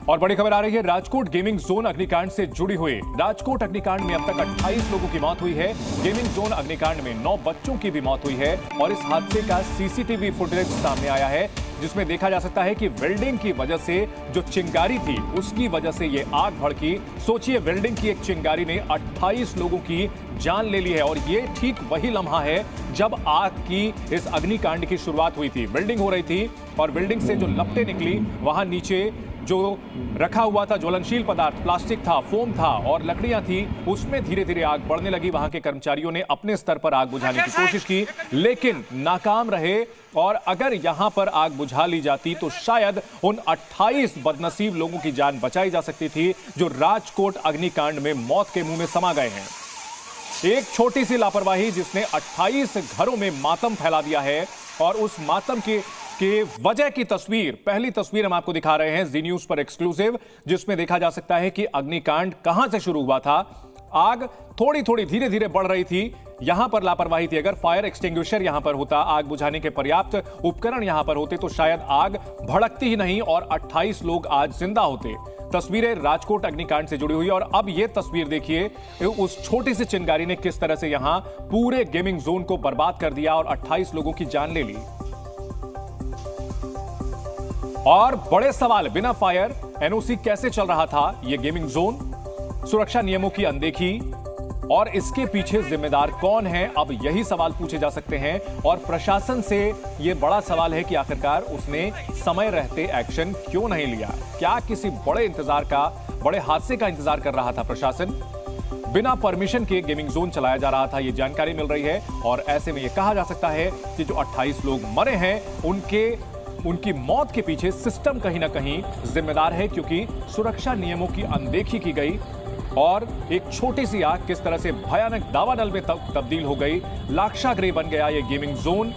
और बड़ी खबर आ रही है राजकोट गेमिंग जोन अग्निकांड से जुड़ी हुई। राजकोट अग्निकांड में अब तक 28 लोगों की मौत हुई है। गेमिंग जोन अग्निकांड में 9 बच्चों की भी मौत हुई है और इस हादसे का सीसीटीवी फुटेज सामने आया है, जिसमें देखा जा सकता है कि वेल्डिंग की वजह से जो चिंगारी थी उसकी वजह से ये आग भड़की। सोचिए, वेल्डिंग की एक चिंगारी ने 28 लोगों की जान ले ली है और ये ठीक वही लम्हा है जब आग की इस अग्निकांड की शुरुआत हुई थी। वेल्डिंग हो रही थी और वेल्डिंग से जो लपटें निकली, वहां नीचे जो रखा हुआ था ज्वलनशील पदार्थ, प्लास्टिक था, फोम था और लकड़ियां थी, उसमें धीरे धीरे आग बढ़ने लगी। वहां के कर्मचारियों ने अपने स्तर पर आग बुझाने की कोशिश की लेकिन नाकाम रहे और अगर यहां पर आग बुझा ली जाती तो शायद उन 28 बदनसीब लोगों की जान बचाई जा सकती थी जो राजकोट अग्निकांड में मौत के मुंह में समा गए हैं। एक छोटी सी लापरवाही जिसने 28 घरों में मातम फैला दिया है और उस मातम के वजह की तस्वीर, पहली तस्वीर हम आपको दिखा रहे हैं जी न्यूज पर एक्सक्लूसिव, जिसमें देखा जा सकता है कि अग्निकांड कहां से शुरू हुआ था। आग थोड़ी थोड़ी धीरे धीरे बढ़ रही थी, यहां पर लापरवाही थी। अगर फायर एक्सटिंग्विशर यहां पर होता, आग बुझाने के पर्याप्त उपकरण यहां पर होते तो शायद आग भड़कती ही नहीं और 28 लोग आज जिंदा होते। तस्वीरें राजकोट अग्निकांड से जुड़ी हुई और अब यह तस्वीर देखिए, उस छोटी सी चिंगारी ने किस तरह से यहां पूरे गेमिंग जोन को बर्बाद कर दिया और 28 लोगों की जान ले ली। और बड़े सवाल, बिना फायर एनओसी कैसे चल रहा था यह गेमिंग जोन, सुरक्षा नियमों की अनदेखी और इसके पीछे जिम्मेदार कौन है, अब यही सवाल पूछे जा सकते हैं। और प्रशासन से यह बड़ा सवाल है कि आखिरकार उसने समय रहते एक्शन क्यों नहीं लिया। क्या किसी बड़े हादसे का इंतजार कर रहा था प्रशासन? बिना परमिशन के गेमिंग जोन चलाया जा रहा था, यह जानकारी मिल रही है और ऐसे में यह कहा जा सकता है कि जो 28 लोग मरे हैं उनकी मौत के पीछे सिस्टम कहीं ना कहीं जिम्मेदार है, क्योंकि सुरक्षा नियमों की अनदेखी की गई और एक छोटी सी आग किस तरह से भयानक दावानल में तब्दील हो गई। लाक्षागृह बन गया ये गेमिंग जोन।